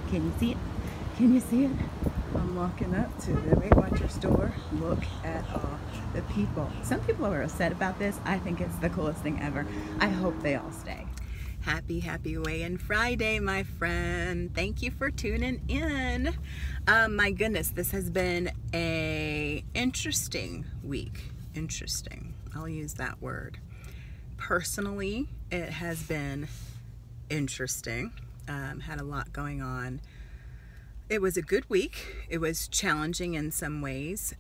Can you see it? Can you see it? I'm walking up to the Weight Watchers store. Look at all the people. Some people are upset about this. I think it's the coolest thing ever. I hope they all stay. Happy weigh-in Friday, my friend. Thank you for tuning in. My goodness, this has been a interesting week. Interesting. I'll use that word. Personally, it has been interesting. Had a lot going on. It was a good week. It was challenging in some ways.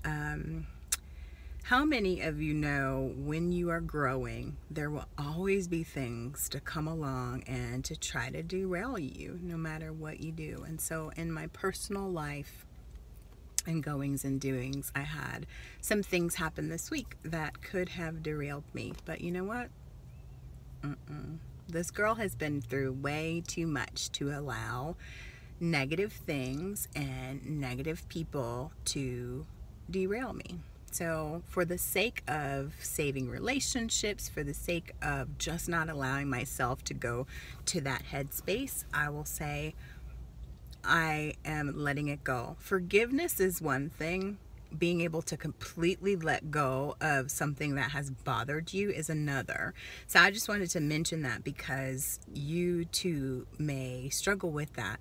How many of you know when you are growing, there will always be things to come along and to try to derail you, no matter what you do? And so in my personal life and goings and doings, I had some things happen this week that could have derailed me. But you know what? This girl has been through way too much to allow negative things and negative people to derail me. So for the sake of saving relationships, for the sake of just not allowing myself to go to that headspace, I will say I am letting it go. Forgiveness is one thing. Being able to completely let go of something that has bothered you is another. So I just wanted to mention that because you too may struggle with that.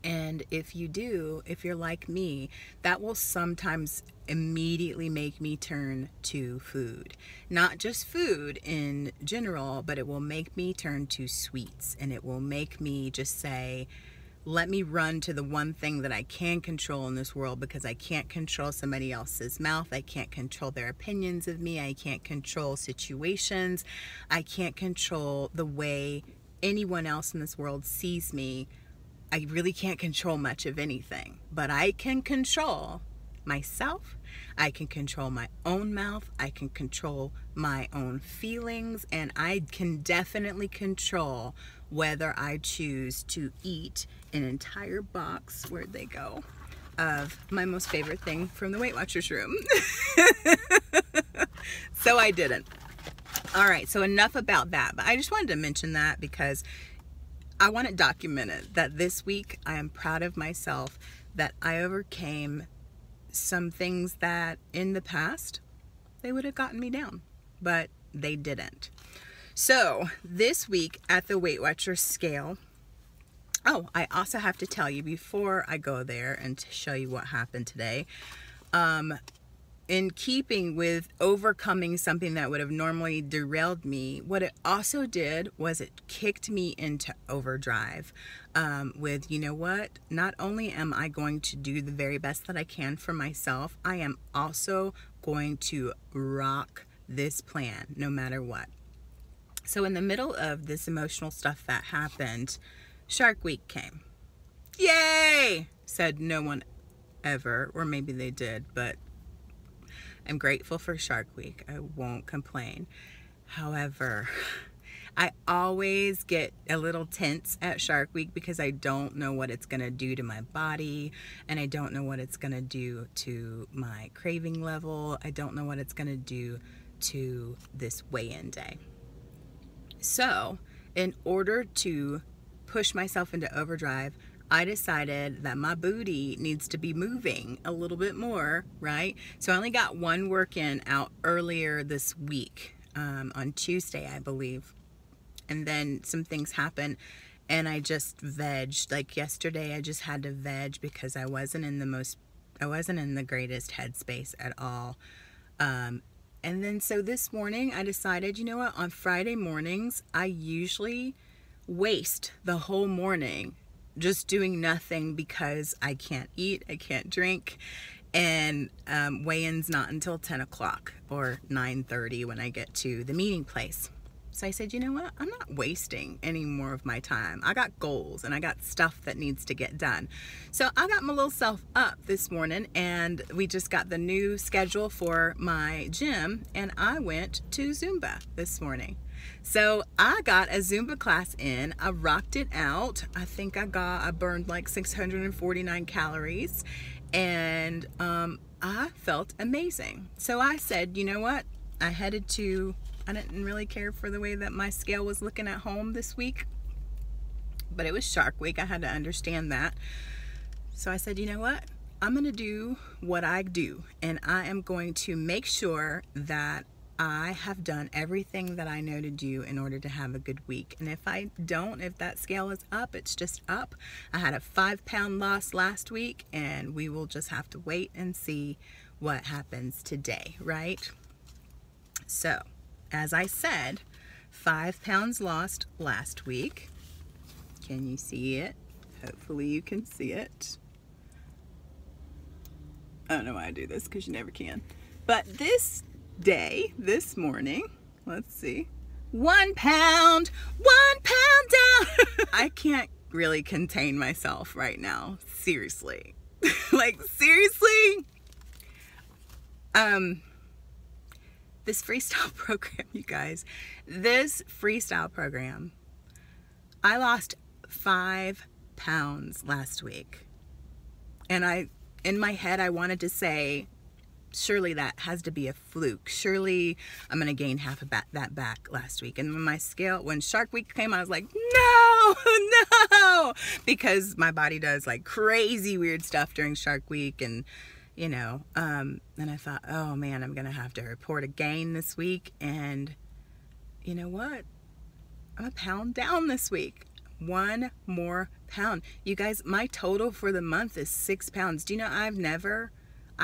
And if you do, if you're like me, that will sometimes immediately make me turn to food. Not just food in general, but it will make me turn to sweets. And it will make me just say, let me run to the one thing that I can control in this world, because I can't control somebody else's mouth. I can't control their opinions of me. I can't control situations. I can't control the way anyone else in this world sees me. I really can't control much of anything, but I can control myself. I can control my own mouth. I can control my own feelings, and I can definitely control whether I choose to eat an entire box, where'd they go, of my most favorite thing from the Weight Watchers room. So I didn't. All right, so enough about that. But I just wanted to mention that because I want it documented that this week I am proud of myself that I overcame some things that in the past they would have gotten me down, but they didn't. So this week at the Weight Watchers scale, oh, I also have to tell you before I go there and to show you what happened today, in keeping with overcoming something that would have normally derailed me, what it also did was it kicked me into overdrive with, you know what, not only am I going to do the very best that I can for myself, I am also going to rock this plan no matter what. So in the middle of this emotional stuff that happened, Shark Week came. Yay! Said no one ever, or maybe they did, but I'm grateful for Shark Week. I won't complain. However, I always get a little tense at Shark Week because I don't know what it's going to do to my body, and I don't know what it's going to do to my craving level. I don't know what it's going to do to this weigh-in day. So, in order to push myself into overdrive, I decided that my booty needs to be moving a little bit more, right? So I only got one work-in out earlier this week, on Tuesday, I believe. And then some things happened and I just vegged. Like yesterday, I just had to veg because I wasn't in the greatest headspace at all. And then so this morning I decided, you know what, on Friday mornings, I usually waste the whole morning just doing nothing because I can't eat, I can't drink, and weigh-in's not until 10 o'clock or 9:30 when I get to the meeting place. So I said, you know what, I'm not wasting any more of my time. I got goals and I got stuff that needs to get done. So I got my little self up this morning, and we just got the new schedule for my gym, and I went to Zumba this morning. So I got a Zumba class in. I rocked it out. I think I burned like 649 calories, and I felt amazing. So I said, you know what, I didn't really care for the way that my scale was looking at home this week. but it was Shark Week. I had to understand that. So I said, you know what? I'm going to do what I do, and I am going to make sure that I have done everything that I know to do in order to have a good week. And if I don't, if that scale is up, it's just up. I had a 5-pound loss last week, and we will just have to wait and see what happens today, right? So, as I said, 5 pounds lost last week. Can you see it? Hopefully you can see it. I don't know why I do this, because you never can. But this morning, let's see, 1 pound, 1 pound down. I can't really contain myself right now. Seriously. Like, seriously. This freestyle program, you guys, this freestyle program, I lost 5 pounds last week. And in my head, I wanted to say, surely that has to be a fluke. Surely I'm going to gain half of that back last week. And when Shark Week came, I was like, no, because my body does like crazy weird stuff during Shark Week. And, you know, and I thought, oh man, I'm going to have to report a gain this week. And you know what? I'm a pound down this week. 1 more pound. You guys, my total for the month is 6 pounds. Do you know I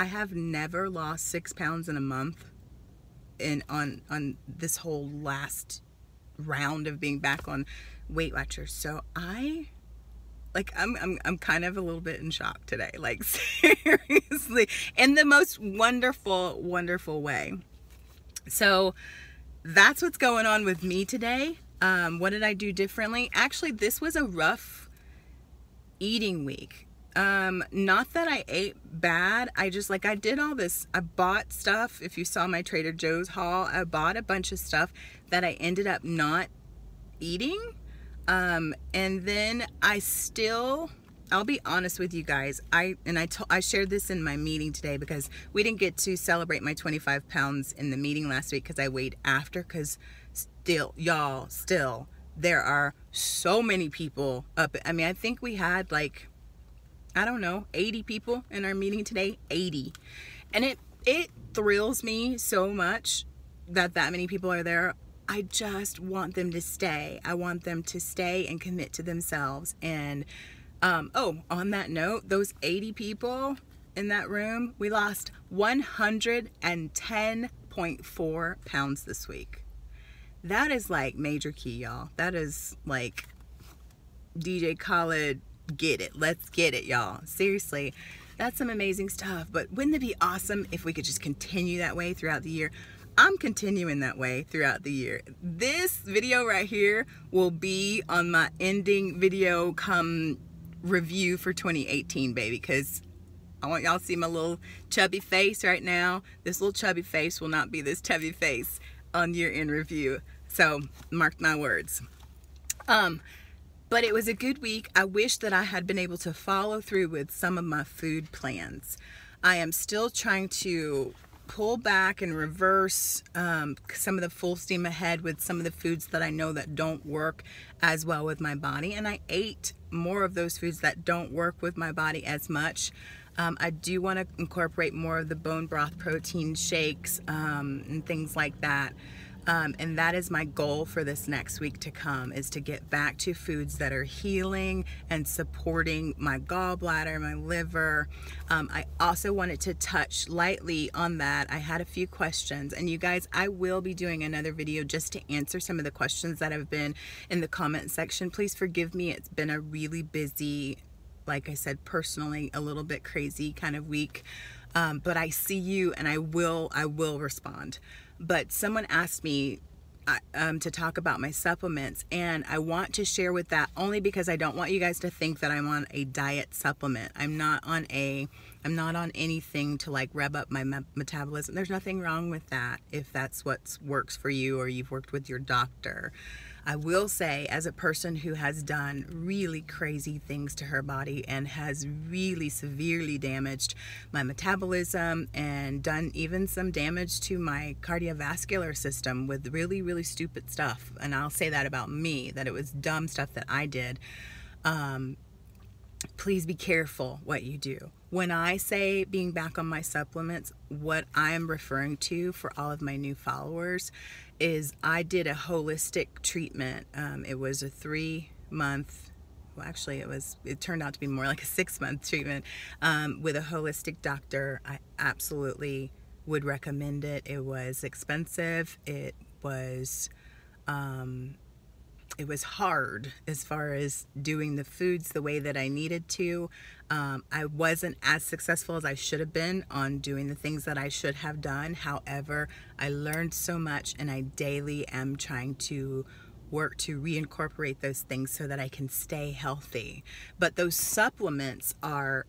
have never lost 6 pounds in a month on this whole last round of being back on Weight Watchers. So I'm kind of a little bit in shock today. Like, seriously, in the most wonderful, wonderful way. So that's what's going on with me today. What did I do differently? Actually, this was a rough eating week. Not that I ate bad. I did all this. I bought stuff. If you saw my Trader Joe's haul, I bought a bunch of stuff that I ended up not eating. And then I'll be honest with you guys. I shared this in my meeting today, because we didn't get to celebrate my 25 pounds in the meeting last week because I weighed after, because still, there are so many people up. I mean, I think we had like, I don't know, 80 people in our meeting today, 80. And it thrills me so much that many people are there. I just want them to stay. I want them to stay and commit to themselves. And, on that note, those 80 people in that room, we lost 110.4 pounds this week. That is like major key, y'all. That is like DJ Khaled, get it. Let's get it, y'all. Seriously, that's some amazing stuff. But wouldn't it be awesome if we could just continue that way throughout the year? I'm continuing that way throughout the year. This video right here will be on my ending video come review for 2018, baby, because I want y'all to see my little chubby face right now. This little chubby face will not be this chubby face on year-end review. So mark my words. But it was a good week. I wish that I had been able to follow through with some of my food plans. I am still trying to pull back and reverse some of the full steam ahead with some of the foods that I know that don't work as well with my body. And I ate more of those foods that don't work with my body as much. I do want to incorporate more of the bone broth protein shakes and things like that. And that is my goal for this next week to come, is to get back to foods that are healing and supporting my gallbladder, my liver. I also wanted to touch lightly on that. I had a few questions, and you guys, I will be doing another video just to answer some of the questions that have been in the comment section. Please forgive me. It's been a really busy, like I said, personally, a little bit crazy kind of week. But I see you, and I will respond. But someone asked me to talk about my supplements, and I want to share with that only because I don't want you guys to think that I'm on a diet supplement. I'm not on anything to like rev up my metabolism. There's nothing wrong with that if that's what works for you or you've worked with your doctor. I will say, as a person who has done really crazy things to her body and has really severely damaged my metabolism and done even some damage to my cardiovascular system with really, really stupid stuff, and I'll say that about me, that it was dumb stuff that I did. Please be careful what you do. When I say being back on my supplements, what I am referring to for all of my new followers is I did a holistic treatment. It was a 3-month, well, actually it turned out to be more like a 6-month treatment with a holistic doctor. I absolutely would recommend it. It was expensive. It was hard as far as doing the foods the way that I needed to. I wasn't as successful as I should have been on doing the things that I should have done. However, I learned so much, and I daily am trying to work to reincorporate those things so that I can stay healthy. But those supplements are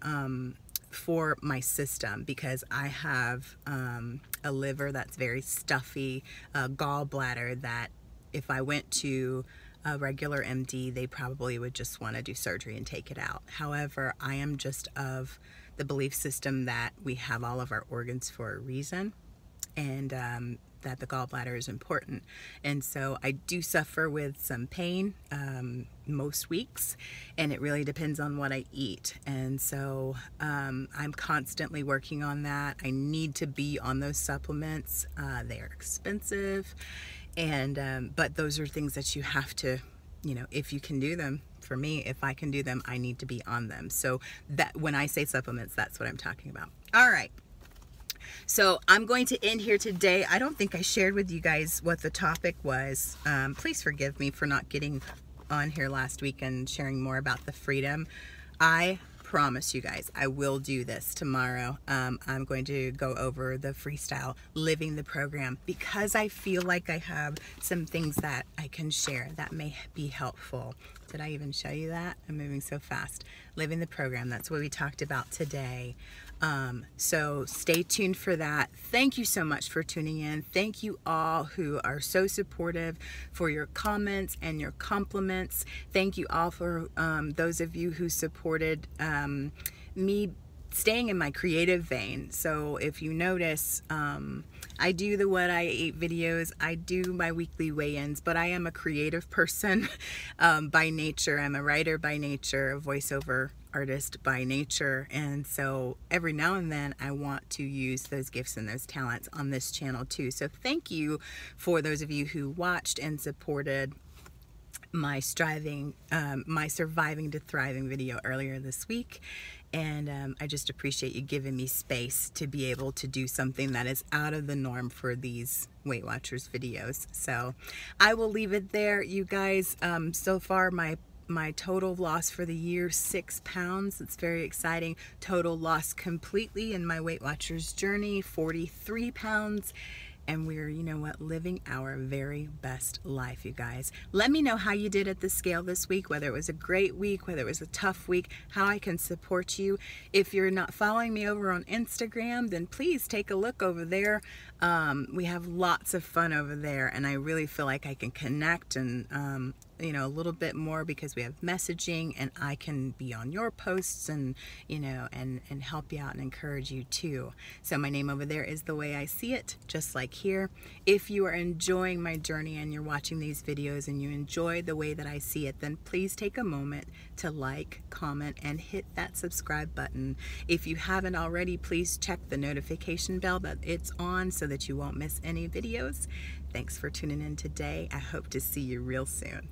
for my system, because I have a liver that's very stuffy, a gallbladder that if I went to a regular MD, they probably would just want to do surgery and take it out. However, I am just of the belief system that we have all of our organs for a reason, and that the gallbladder is important. And so I do suffer with some pain most weeks, and it really depends on what I eat. And so I'm constantly working on that. I need to be on those supplements. They are expensive. And but those are things that you have to, if you can do them. For me, if I can do them, I need to be on them. So that when I say supplements, that's what I'm talking about. All right. So I'm going to end here today. I don't think I shared with you guys what the topic was. Please forgive me for not getting on here last week and sharing more about the freedom. I promise you guys, I will do this tomorrow. I'm going to go over the freestyle, living the program, because I feel like I have some things that I can share that may be helpful. Did I even show you that? I'm moving so fast. Living the program, that's what we talked about today. So stay tuned for that. Thank you so much for tuning in. Thank you all who are so supportive, for your comments and your compliments. Thank you all for those of you who supported me staying in my creative vein. So if you notice, I do the What I Ate videos, I do my weekly weigh-ins, but I am a creative person by nature. I'm a writer by nature, a voiceover artist by nature, and so every now and then I want to use those gifts and those talents on this channel too. So thank you for those of you who watched and supported my surviving to thriving video earlier this week. And I just appreciate you giving me space to be able to do something that is out of the norm for these Weight Watchers videos. So I will leave it there, you guys. So far my total loss for the year, 6 pounds. It's very exciting. Total loss completely in my Weight Watchers journey, 43 pounds. And we're, living our very best life, you guys. Let me know how you did at the scale this week, whether it was a great week, whether it was a tough week, how I can support you. If you're not following me over on Instagram, then please take a look over there. We have lots of fun over there, and I really feel like I can connect and, a little bit more, because we have messaging, and I can be on your posts and, and help you out and encourage you too. So my name over there is The Way I See It, just like here. If you are enjoying my journey and you're watching these videos and you enjoy the way that I see it, then please take a moment to like, comment, and hit that subscribe button. If you haven't already, please check the notification bell that it's on so that you won't miss any videos. Thanks for tuning in today. I hope to see you real soon.